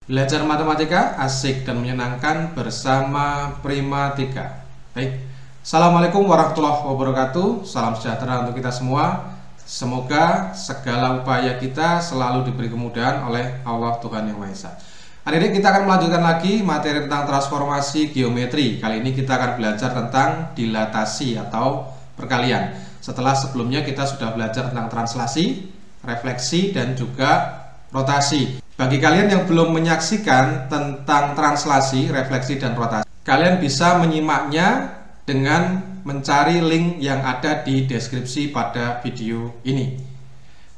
Belajar matematika asik dan menyenangkan bersama Primatika. Baik, Assalamualaikum warahmatullahi wabarakatuh. Salam sejahtera untuk kita semua. Semoga segala upaya kita selalu diberi kemudahan oleh Allah Tuhan Yang Maha Esa. Adik-adik, kita akan melanjutkan lagi materi tentang transformasi geometri. Kali ini kita akan belajar tentang dilatasi atau perkalian. Setelah sebelumnya kita sudah belajar tentang translasi, refleksi, dan juga rotasi. Bagi kalian yang belum menyaksikan tentang translasi, refleksi, dan rotasi, kalian bisa menyimaknya dengan mencari link yang ada di deskripsi pada video ini.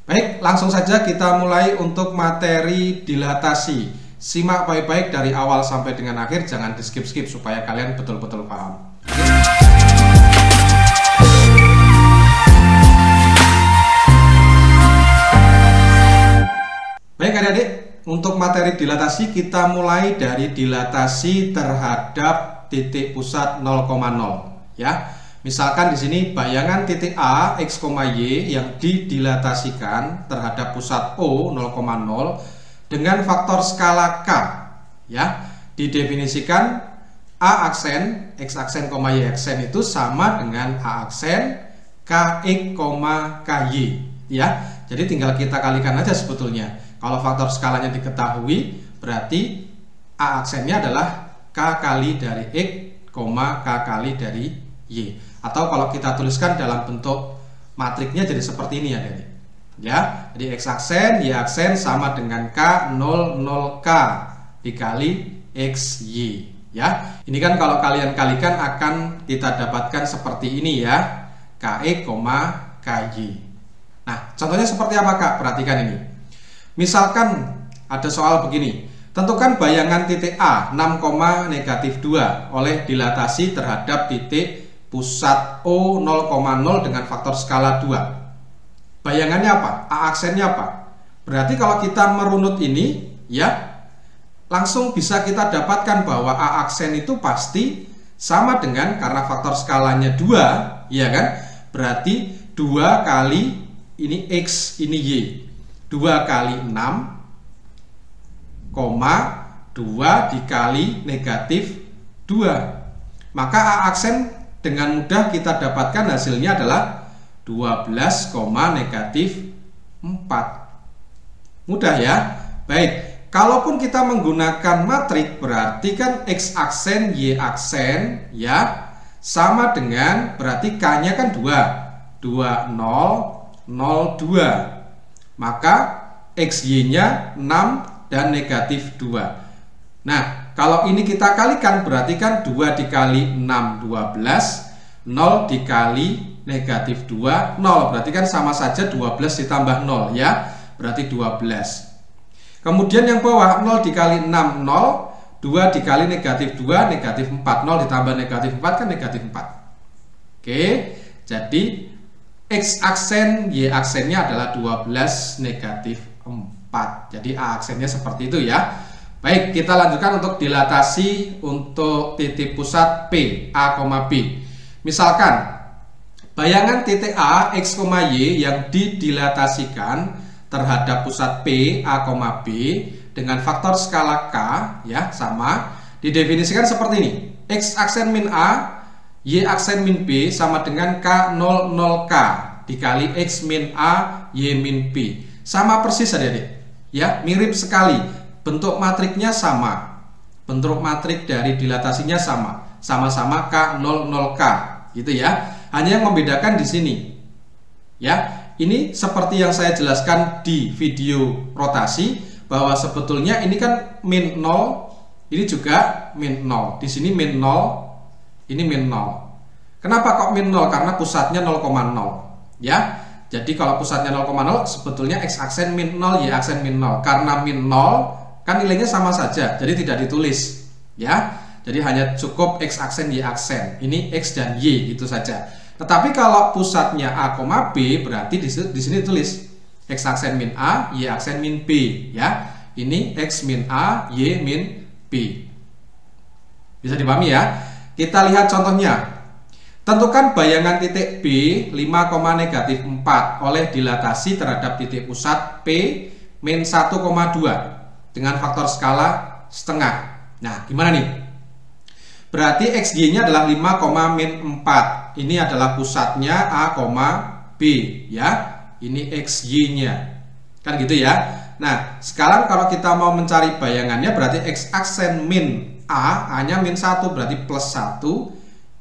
Baik, langsung saja kita mulai untuk materi dilatasi. Simak baik-baik dari awal sampai dengan akhir, jangan di skip-skip supaya kalian betul-betul paham. Baik adik-adik, untuk materi dilatasi kita mulai dari dilatasi terhadap titik pusat 0,0 ya. Misalkan di sini bayangan titik A x, y yang didilatasikan terhadap pusat O 0,0 dengan faktor skala K ya. Didefinisikan A aksen x aksen, y aksen itu sama dengan A aksen kx, ky ya. Jadi tinggal kita kalikan aja sebetulnya. Kalau faktor skalanya diketahui, berarti A aksennya adalah K kali dari X, K kali dari Y. Atau kalau kita tuliskan dalam bentuk matriknya jadi seperti ini ya, adik. Ya, jadi X aksen, Y aksen sama dengan K 00K dikali XY. Ya, ini kan kalau kalian kalikan akan kita dapatkan seperti ini ya, KX, KY. Nah, contohnya seperti apa Kak? Perhatikan ini. Misalkan ada soal begini, tentukan bayangan titik A 6, -2 oleh dilatasi terhadap titik pusat O 0,0 dengan faktor skala 2. Bayangannya apa? A aksennya apa? Berarti kalau kita merunut ini ya, langsung bisa kita dapatkan bahwa A aksen itu pasti sama dengan, karena faktor skalanya 2 ya kan, berarti 2 kali ini X, ini Y, 2 kali 6, 2 dikali -2. Maka A aksen dengan mudah kita dapatkan hasilnya adalah 12, -4. Mudah ya? Baik, kalaupun kita menggunakan matrik, berarti kan X aksen, Y aksen ya, sama dengan, berarti K-nya kan 2, 0, 0, 2. Maka XY-nya 6 dan -2. Nah, kalau ini kita kalikan, berarti kan 2 dikali 6, 12, 0 dikali -2, 0. Berarti kan sama saja 12 ditambah 0 ya, berarti 12. Kemudian yang bawah 0 dikali 6, 0, 2 dikali -2, -4, 0 ditambah -4 kan -4. Oke, jadi X aksen, Y aksennya adalah 12, -4. Jadi A aksennya seperti itu ya. Baik, kita lanjutkan untuk dilatasi untuk titik pusat P, A, B. Misalkan bayangan titik A, X, Y yang didilatasikan terhadap pusat P, A, B dengan faktor skala K ya, sama, didefinisikan seperti ini. X aksen min A, Y aksen min B sama dengan K 00K dikali X min A, Y min B. Sama persis adik-adik ya, mirip sekali. Bentuk matriknya sama, bentuk matrik dari dilatasinya sama, sama-sama K 00K gitu ya. Hanya yang membedakan di sini ya, ini seperti yang saya jelaskan di video rotasi, bahwa sebetulnya ini kan min 0, ini juga min 0, di sini min 0, ini min 0. Kenapa kok min 0? Karena pusatnya 0,0 ya. Jadi kalau pusatnya 0,0 sebetulnya X aksen min 0, Y aksen min 0. Karena min 0 kan nilainya sama saja, jadi tidak ditulis ya. Jadi hanya cukup X aksen, Y aksen. Ini X dan Y gitu saja. Tetapi kalau pusatnya A, B, berarti di sini tulis X aksen min A, Y aksen min B ya. Ini X min A, Y min B. Bisa dipahami ya? Kita lihat contohnya. Tentukan bayangan titik B 5, -4 oleh dilatasi terhadap titik pusat P min 1,2 dengan faktor skala setengah. Nah, gimana nih? Berarti XY-nya adalah 5, min 4. Ini adalah pusatnya A, B ya. Ini XY-nya. Kan gitu ya. Nah, sekarang kalau kita mau mencari bayangannya berarti X aksen min A, A-nya min 1 berarti plus 1.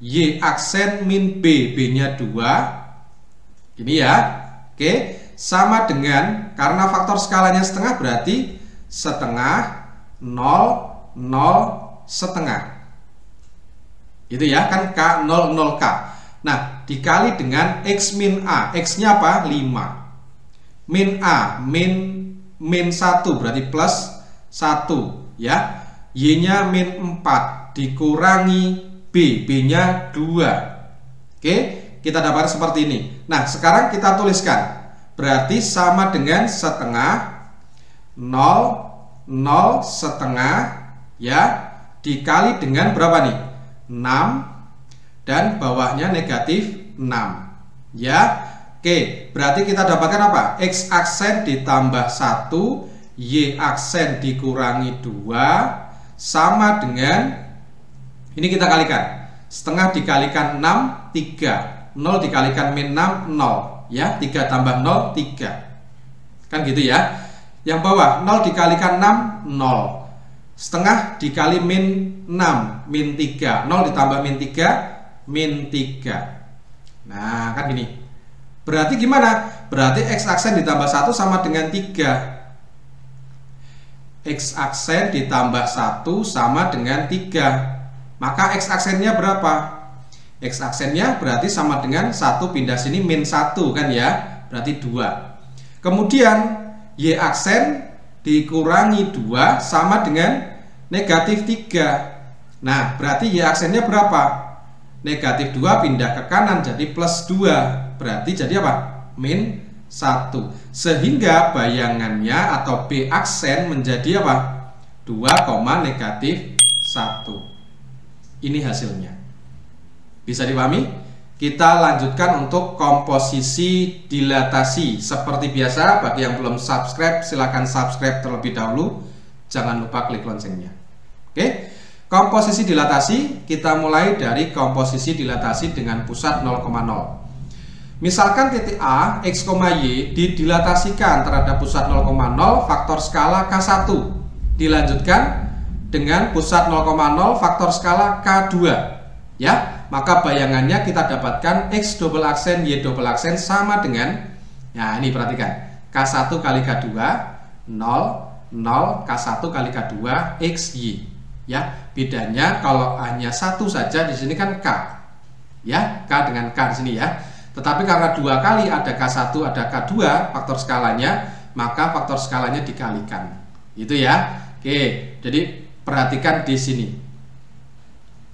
Y aksen min B, B-nya 2. Ini ya. Oke, sama dengan karena faktor skalanya setengah berarti setengah 0, 0, setengah. Itu ya, kan K 0, 0K. Nah, dikali dengan X min A. X-nya apa? 5. Min A, min 1 berarti plus 1 ya. Y-nya min 4 dikurangi B, B-nya 2. Oke, kita dapat seperti ini. Nah, sekarang kita tuliskan. Berarti sama dengan setengah 0, 0, setengah ya, dikali dengan berapa nih? 6 dan bawahnya negatif 6 ya. Oke, berarti kita dapatkan apa? X aksen ditambah 1, Y aksen dikurangi 2 sama dengan, ini kita kalikan, setengah dikalikan 6, 3, 0 dikalikan min 6, 0 ya, 3 tambah 0, 3 kan gitu ya. Yang bawah 0 dikalikan 6, 0, setengah dikali min 6, min 3, 0 ditambah min 3, min 3. Nah, kan gini. Berarti gimana? Berarti X aksen ditambah 1 sama dengan 3. X aksen ditambah 1 sama dengan 3. Maka X aksennya berapa? X aksennya berarti sama dengan 1 pindah sini min 1 kan ya. Berarti 2. Kemudian Y aksen dikurangi 2 sama dengan negatif 3. Nah, berarti Y aksennya berapa? Negatif 2 pindah ke kanan jadi plus 2. Berarti jadi apa? Min 1. Sehingga bayangannya atau B aksen menjadi apa? 2, negatif 1. Ini hasilnya. Bisa dipahami? Kita lanjutkan untuk komposisi dilatasi. Seperti biasa, bagi yang belum subscribe, silahkan subscribe terlebih dahulu. Jangan lupa klik loncengnya. Oke, komposisi dilatasi, kita mulai dari komposisi dilatasi dengan pusat 0,0. Misalkan titik A, X, Y didilatasikan terhadap pusat 0,0 faktor skala K1. Dilanjutkan dengan pusat 0,0 faktor skala K2. Ya, maka bayangannya kita dapatkan X double aksen Y double aksen sama dengan, nah ini perhatikan, K1 kali K2 0, 0, K1 kali K2 XY. Ya, bedanya kalau hanya satu saja di sini kan K. Ya, K dengan K di sini ya. Tetapi karena 2 kali ada K1 ada K2 faktor skalanya, maka faktor skalanya dikalikan. Itu ya. Oke, jadi perhatikan di sini.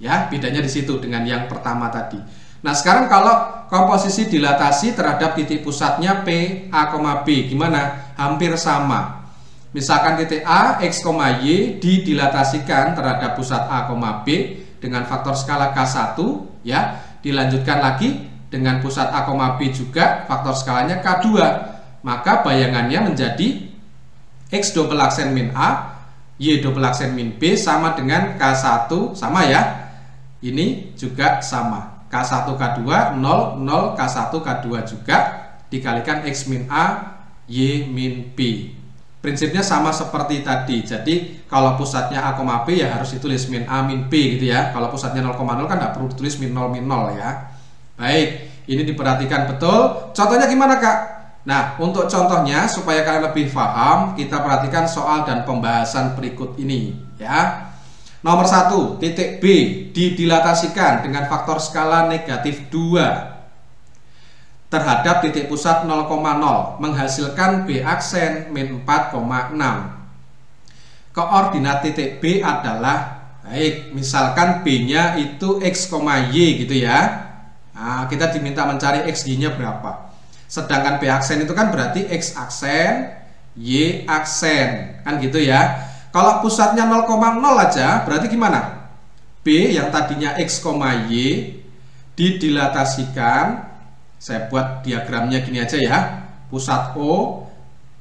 Ya, bedanya di situ dengan yang pertama tadi. Nah, sekarang kalau komposisi dilatasi terhadap titik pusatnya P, A, B, gimana? Hampir sama. Misalkan titik A, X, Y didilatasikan terhadap pusat A, B dengan faktor skala K1, ya. Dilanjutkan lagi dengan pusat A, B juga faktor skalanya K2. Maka bayangannya menjadi X double aksen min A, Y double aksen min B sama dengan K1, sama ya. Ini juga sama. K1 K2 0 0, K1 K2 juga dikalikan X min A, Y min B. Prinsipnya sama seperti tadi. Jadi kalau pusatnya A, B ya harus ditulis min A min B gitu ya. Kalau pusatnya 0,0 kan tidak perlu ditulis min 0 ya. Baik, ini diperhatikan betul. Contohnya gimana Kak? Nah, untuk contohnya supaya kalian lebih paham, kita perhatikan soal dan pembahasan berikut ini ya. Nomor 1, titik B didilatasikan dengan faktor skala negatif 2 terhadap titik pusat 0,0 menghasilkan B aksen min 4,6. Koordinat titik B adalah, baik, misalkan B-nya itu X, Y gitu ya. Nah, kita diminta mencari XY-nya berapa. Sedangkan B aksen itu kan berarti X aksen, Y aksen, kan gitu ya. Kalau pusatnya 0,0 aja, berarti gimana? B yang tadinya X, Y didilatasikan. Saya buat diagramnya gini aja ya. Pusat O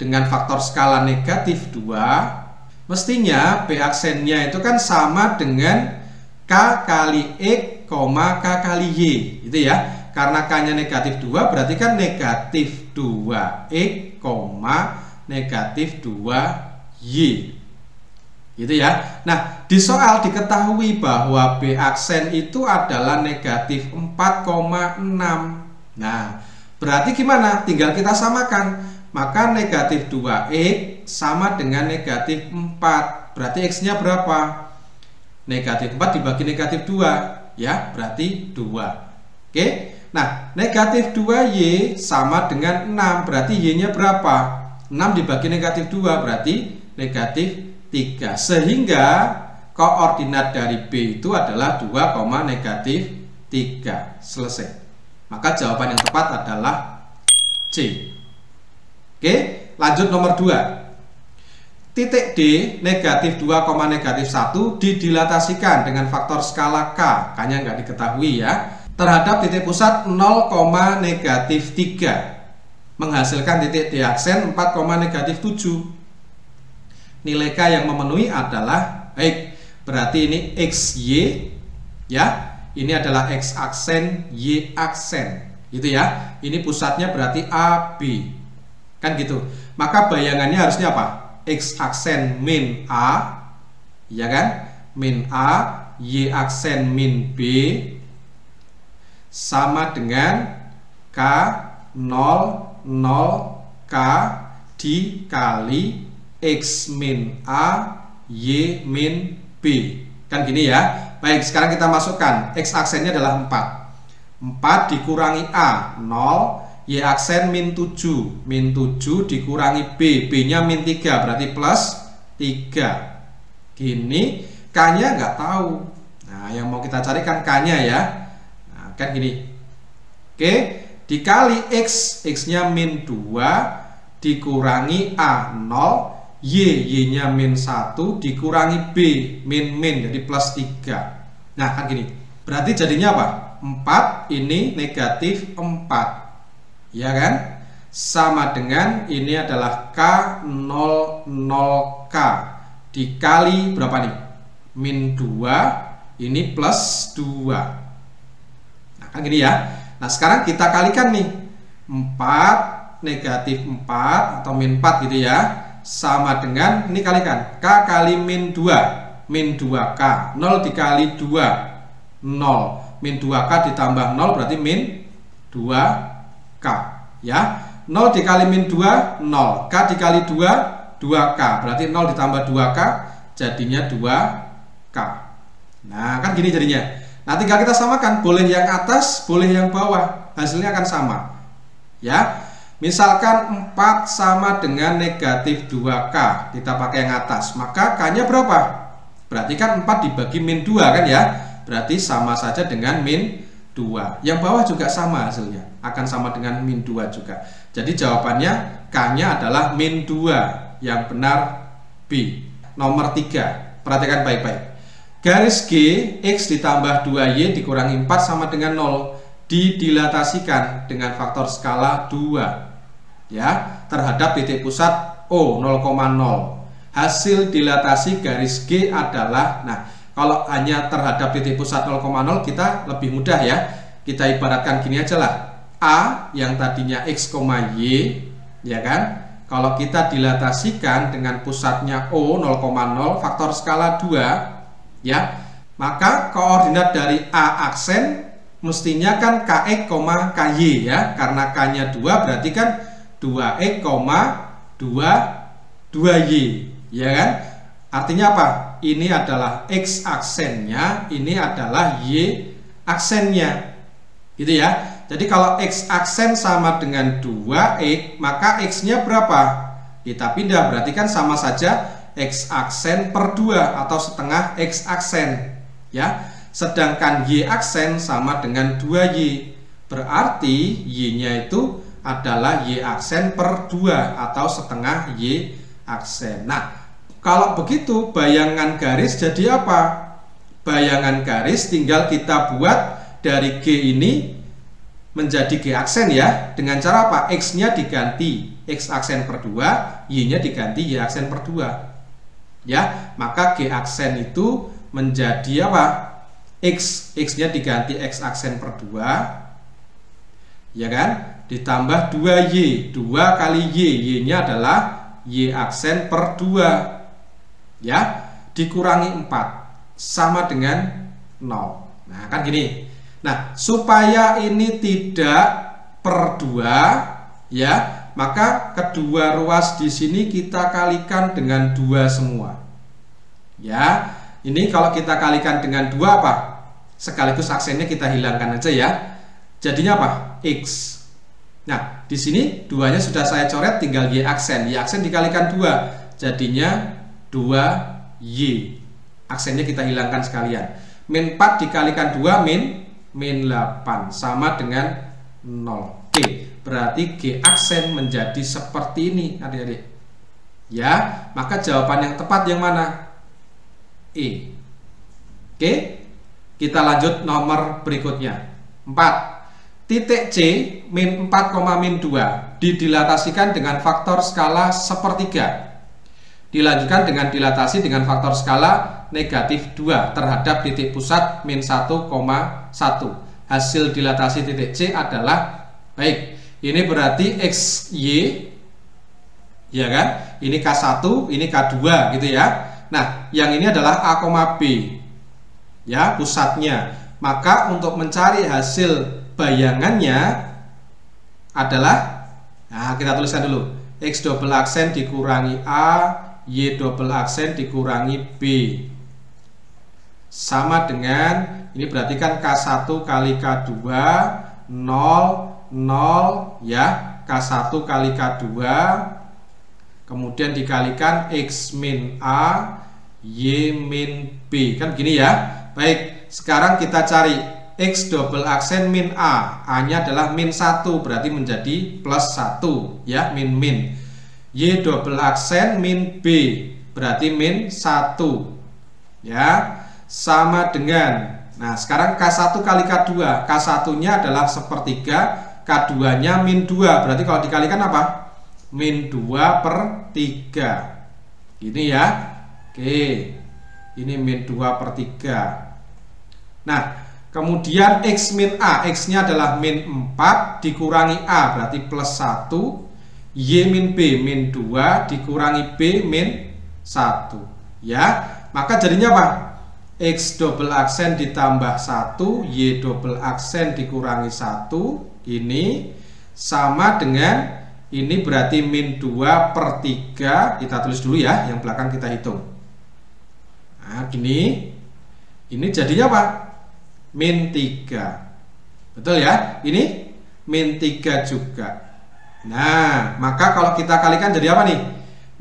dengan faktor skala negatif 2 Mestinya B aksennya itu kan sama dengan K kali X, K kali Y, gitu ya. Karena K-nya negatif 2, berarti kan negatif 2X, negatif 2Y. Gitu ya. Nah, di soal diketahui bahwa B aksen itu adalah negatif 4,6. Nah, berarti gimana? Tinggal kita samakan. Maka negatif 2X sama dengan negatif 4. Berarti X-nya berapa? Negatif 4 dibagi negatif 2. Ya, berarti 2. Oke. Nah, negatif 2Y sama dengan 6. Berarti Y-nya berapa? 6 dibagi negatif 2. Berarti negatif 3, sehingga koordinat dari B itu adalah 2, negatif 3. Selesai. Maka jawaban yang tepat adalah C. Oke, lanjut nomor 2. Titik D negatif 2, negatif 1 didilatasikan dengan faktor skala K, K-nya nggak diketahui ya, terhadap titik pusat 0, negatif 3, menghasilkan titik D aksen 4, negatif 7. Nilai K yang memenuhi adalah baik, berarti ini XY ya, ini adalah X aksen, Y aksen, gitu ya. Ini pusatnya berarti AB, kan gitu. Maka bayangannya harusnya apa? X aksen min A, ya kan, min A, Y aksen min B sama dengan K 0, 0, K dikali X min A, Y min B. Kan gini ya. Baik, sekarang kita masukkan. X aksennya adalah 4. 4 dikurangi A, 0. Y aksen min 7. Min 7 dikurangi B. B-nya min 3, berarti plus 3. Gini, K-nya nggak tahu. Nah, yang mau kita carikan K-nya ya. Nah, kan gini. Oke, dikali X. X-nya min 2 dikurangi A, 0. Y-nya min 1 dikurangi B, min, jadi plus 3. Nah, kan gini. Berarti jadinya apa? 4 ini negatif 4. Ya kan? Sama dengan ini adalah K00K dikali berapa nih? Min 2, ini plus 2. Nah, kan gini ya. Nah, sekarang kita kalikan nih. 4 negatif 4 atau min 4 gitu ya, sama dengan ini kalikan K kali min 2, min 2K, 0 dikali 2, 0, min 2K ditambah 0 berarti min 2K ya. 0 dikali min 2, 0, K dikali 2, 2K, berarti 0 ditambah 2K jadinya 2K. Nah, kan gini jadinya. Nah, tinggal kita samakan, boleh yang atas, boleh yang bawah, hasilnya akan sama ya. Misalkan 4 sama dengan negatif 2K, kita pakai yang atas, maka K-nya berapa? Berarti kan 4 dibagi min 2 kan ya, berarti sama saja dengan min 2. Yang bawah juga sama hasilnya, akan sama dengan min 2 juga. Jadi jawabannya K-nya adalah min 2, yang benar B. Nomor 3, perhatikan baik-baik. Garis G, X ditambah 2Y dikurangi 4 sama dengan 0, didilatasikan dengan faktor skala 2 ya, terhadap titik pusat O 0,0. Hasil dilatasi garis G adalah, nah, kalau hanya terhadap titik pusat 0,0 kita lebih mudah ya. Kita ibaratkan gini aja lah. A yang tadinya X, Y, ya kan? Kalau kita dilatasikan dengan pusatnya O 0,0 faktor skala 2 ya, maka koordinat dari A aksen mestinya kan KX, KY ya. Karena K-nya 2 berarti kan 2X, 2Y, ya kan? Artinya apa? Ini adalah X aksennya, ini adalah Y aksennya, gitu ya. Jadi kalau X aksen sama dengan 2X, maka X-nya berapa? Kita pindah, berarti kan sama saja X aksen per 2 atau setengah X aksen, ya. Sedangkan Y aksen sama dengan 2Y, berarti Y-nya itu adalah Y aksen per 2 atau setengah Y aksen. Nah, kalau begitu bayangan garis jadi apa? Bayangan garis tinggal kita buat dari G ini menjadi G aksen ya. Dengan cara apa? X-nya diganti X aksen per 2, Y-nya diganti Y aksen per 2. ya, maka G aksen itu menjadi apa? X-nya diganti X aksen per 2, ya kan, ditambah 2Y, 2 kali Y-nya adalah Y aksen per 2, ya, dikurangi 4 sama dengan 0. Nah kan gini. Nah supaya ini tidak per 2, ya, maka kedua ruas di sini kita kalikan dengan 2 semua. Ya, ini kalau kita kalikan dengan 2 apa? Sekaligus aksennya kita hilangkan aja ya. Jadinya apa? X. Nah, di sini 2-nya sudah saya coret, tinggal Y aksen. Y aksen dikalikan 2, jadinya 2Y. Aksennya kita hilangkan sekalian. Min 4 dikalikan 2 min 8 sama dengan 0. Oke, berarti G aksen menjadi seperti ini adik-adik. Ya, maka jawaban yang tepat yang mana? E. Oke, kita lanjut nomor berikutnya. 4. Titik C min 4, min 2 didilatasikan dengan faktor skala sepertiga. Dilanjutkan dengan dilatasi dengan faktor skala negatif 2 terhadap titik pusat min 1,1. Hasil dilatasi titik C adalah, baik, ini berarti XY, ya kan? Ini K1, ini K2 gitu ya. Nah, yang ini adalah A, B, ya, pusatnya. Maka untuk mencari hasil bayangannya adalah, nah kita tuliskan dulu, X double aksen dikurangi A, Y double aksen dikurangi B, sama dengan, ini berarti kan K1 kali K2 0, 0, ya, K1 kali K2, kemudian dikalikan X min A, Y min B, kan begini ya. Baik, sekarang kita cari X double aksen min A, A-nya adalah min 1, berarti menjadi plus 1, ya, min. Y double aksen min B, berarti min 1, ya, sama dengan, nah sekarang K1 kali K2, K1-nya adalah sepertiga, K2-nya min 2, berarti kalau dikalikan apa? Min 2 per 3, gini ya. Oke, ini min 2 per 3. Nah, kemudian X min A, X-nya adalah min 4 dikurangi A, berarti plus 1. Y min B, min 2 dikurangi B, min 1. Ya, maka jadinya apa? X double aksen ditambah 1, Y double aksen dikurangi 1, ini sama dengan, ini berarti min 2 per 3. Kita tulis dulu ya, yang belakang kita hitung. Nah, gini. Ini jadinya apa? Min 3. Betul ya? Ini min 3 juga. Nah, maka kalau kita kalikan jadi apa nih?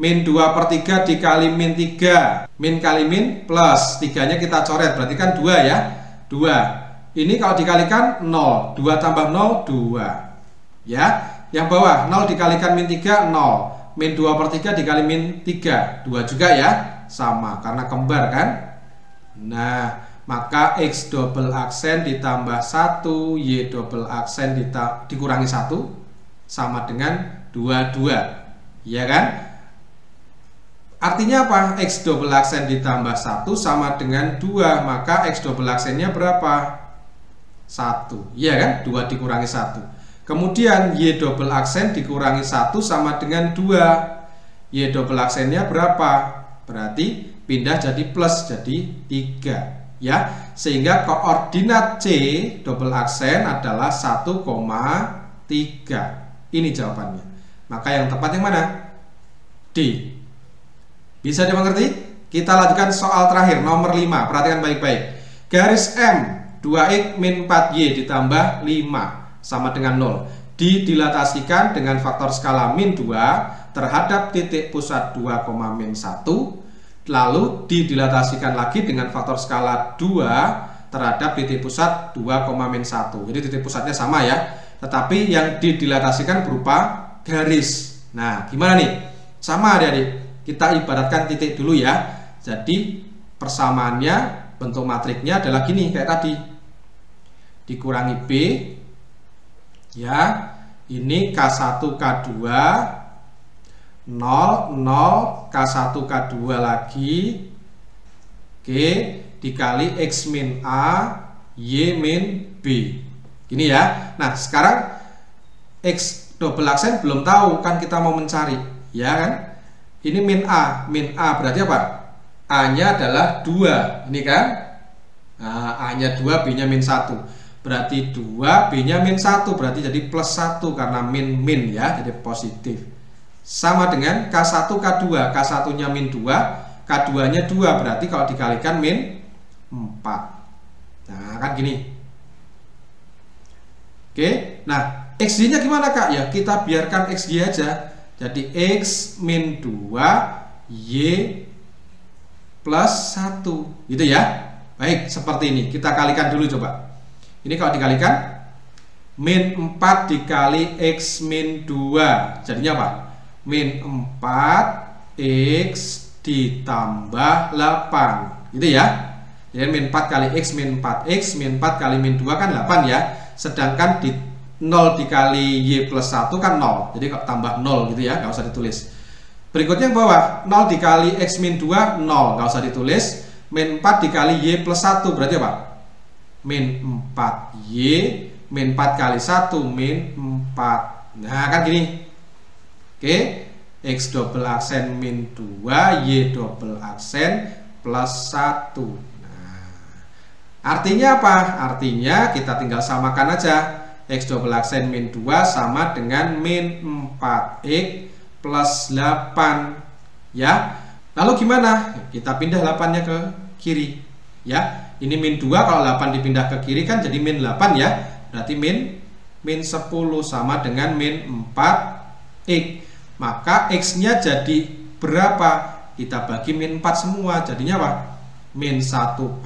Min 2 per 3 dikali min 3. Min kali min plus 3-nya kita coret, berarti kan 2 ya. 2. Ini kalau dikalikan 0. 2 tambah 0, 2. Ya, yang bawah 0 dikalikan min 3, 0. Min 2 per 3 dikali min 3, 2 juga ya. Sama, karena kembar kan. Nah, maka X double aksen ditambah 1, Y double aksen dikurangi 1 sama dengan 22, ya kan? Artinya apa? X double aksen ditambah 1 sama dengan 2, maka X double aksennya berapa? 1, ya kan? 2 dikurangi 1. Kemudian Y double aksen dikurangi 1 sama dengan 2. Y double aksennya berapa? Berarti pindah jadi plus, jadi 3, ya. Sehingga koordinat C double aksen adalah 1,3. Ini jawabannya. Maka yang tepat yang mana? D. Bisa dimengerti? Kita lanjutkan soal terakhir, nomor 5. Perhatikan baik-baik. Garis M 2X min 4Y ditambah 5 sama dengan 0 didilatasikan dengan faktor skala min 2 terhadap titik pusat 2, min 1, lalu didilatasikan lagi dengan faktor skala 2 terhadap titik pusat 2, min 1. Jadi titik pusatnya sama ya, tetapi yang didilatasikan berupa garis. Nah, gimana nih? Sama adik-adik. Kita ibaratkan titik dulu ya. Jadi persamaannya, bentuk matriknya adalah gini kayak tadi. Dikurangi B, ya. Ini K1 K2 0, 0, K1, K2 lagi, oke, dikali X min A, Y min B. Gini ya. Nah, sekarang X double aksen belum tahu, kan kita mau mencari, ya kan? Ini min A berarti apa? A-nya adalah 2, ini kan? Nah, A-nya 2, B-nya min 1. Berarti 2, B-nya min 1, berarti jadi plus 1 karena min ya, jadi positif. Sama dengan K1, K2, K1-nya min 2, K2-nya 2, berarti kalau dikalikan min 4. Nah, kan gini. Oke, nah XY-nya gimana Kak? Ya kita biarkan XY aja. Jadi X min 2 Y plus 1, gitu ya. Baik, seperti ini. Kita kalikan dulu coba. Ini kalau dikalikan, min 4 dikali X min 2, jadinya apa? Min 4 X ditambah 8, gitu ya. Jadi min 4 kali X min 4X, min 4 kali min 2 kan 8 ya. Sedangkan di 0 dikali Y plus 1 kan 0. Jadi kalau tambah 0 gitu ya, nggak usah ditulis. Berikutnya yang bawah, 0 dikali X min 2, 0, nggak usah ditulis. Min 4 dikali Y plus 1, berarti apa? Min 4Y, min 4 kali 1, min 4. Nah kan gini. Oke, X double aksen min 2, Y double aksen plus 1. Nah, artinya apa? Artinya kita tinggal samakan aja. X double aksen min 2 sama dengan min 4X plus 8, ya. Lalu gimana? Kita pindah 8-nya ke kiri, ya. Ini min 2, kalau 8 dipindah ke kiri kan jadi min 8 ya. Berarti min 10 sama dengan min 4X. Maka X-nya jadi berapa? Kita bagi min 4 semua, jadinya apa? Min 1/4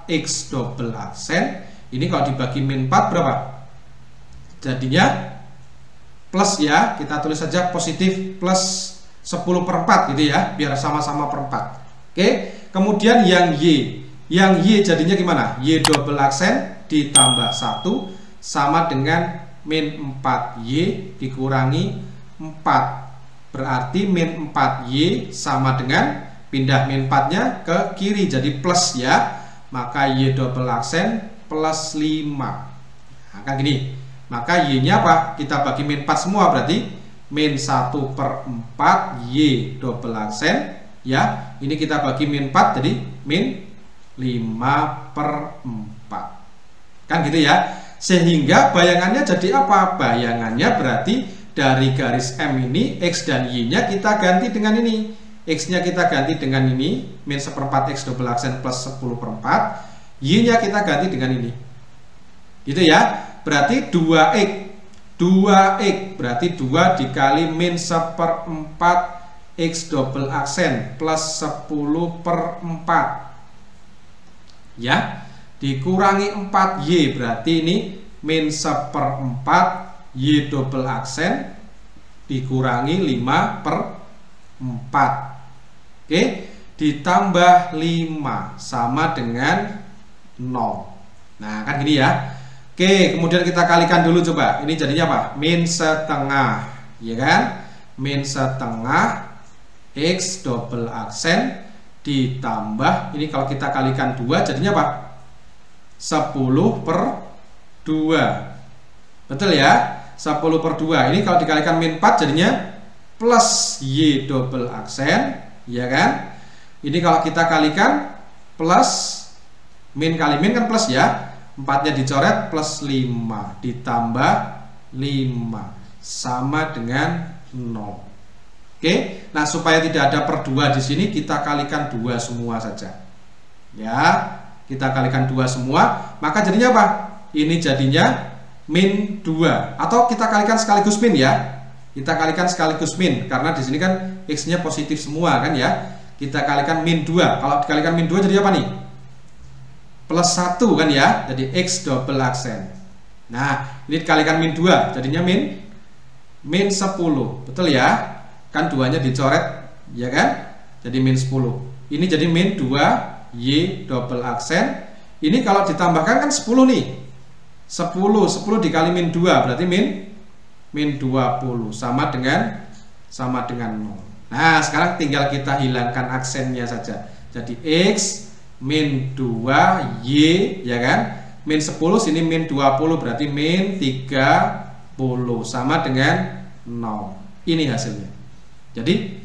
X double aksen. Ini kalau dibagi min 4 berapa? Jadinya plus ya, kita tulis saja positif plus 10/4 gitu ya, biar sama-sama per 4. Oke, kemudian yang Y. Yang Y jadinya gimana? Y double aksen ditambah 1 sama dengan min 4Y dikurangi 4. Berarti min 4Y sama dengan pindah min 4-nya ke kiri jadi plus ya. Maka Y double aksen plus 5. Nah, kan gini. Maka Y-nya apa? Kita bagi min 4 semua, berarti min 1/4 Y double aksen ya. Ini kita bagi min 4 jadi min 5/4. Kan gitu ya. Sehingga bayangannya jadi apa? Bayangannya berarti dari garis M ini X dan Y-nya kita ganti dengan ini. X-nya kita ganti dengan ini, min 1/4 X double aksen plus 10/4. Y-nya kita ganti dengan ini. Gitu ya. Berarti 2X. 2X berarti 2 dikali min 1/4 X double aksen plus 10/4. Ya, dikurangi 4Y berarti ini min 1/4 Y double aksen dikurangi 5/4. Oke, ditambah 5 sama dengan 0. Nah kan gini ya. Oke, kemudian kita kalikan dulu coba. Ini jadinya apa? Min setengah, ya kan? Min setengah X double aksen ditambah, ini kalau kita kalikan 2 jadinya apa? 10/2. Betul ya? 10/2. Ini kalau dikalikan min 4 jadinya plus Y double aksen, ya kan? Ini kalau kita kalikan plus min kali min kan plus ya. 4-nya dicoret plus 5 ditambah 5 sama dengan 0. Oke, nah supaya tidak ada per 2 di sini kita kalikan 2 semua saja. Ya, kita kalikan 2 semua, maka jadinya apa? Ini jadinya min 2 atau kita kalikan sekaligus min ya. Kita kalikan sekaligus min karena di sini kan X-nya positif semua kan ya. Kita kalikan min 2. Kalau dikalikan min 2 jadi apa nih? Plus 1 kan ya, jadi X double aksen. Nah, ini dikalikan min 2, jadinya min 10. Betul ya? Kan 2-nya dicoret, ya kan? Jadi min 10. Ini jadi min 2 Y double aksen. Ini kalau ditambahkan kan 10 nih. 10 dikali min 2 berarti min 20 sama dengan sama dengan 0. Nah, sekarang tinggal kita hilangkan aksennya saja. Jadi X min 2Y, ya kan? Min 10 sini min 20, berarti min 30 sama dengan 0. Ini hasilnya. Jadi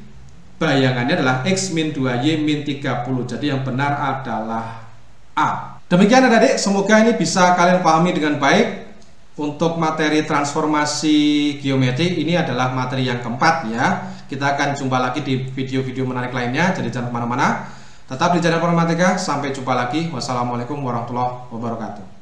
bayangannya adalah X min 2Y min 30. Jadi yang benar adalah A. Demikian adik-adik, semoga ini bisa kalian pahami dengan baik. Untuk materi transformasi geometri ini adalah materi yang keempat ya. Kita akan jumpa lagi di video-video menarik lainnya. Jadi jangan kemana-mana, tetap di channel Informatika. Sampai jumpa lagi. Wassalamualaikum warahmatullahi wabarakatuh.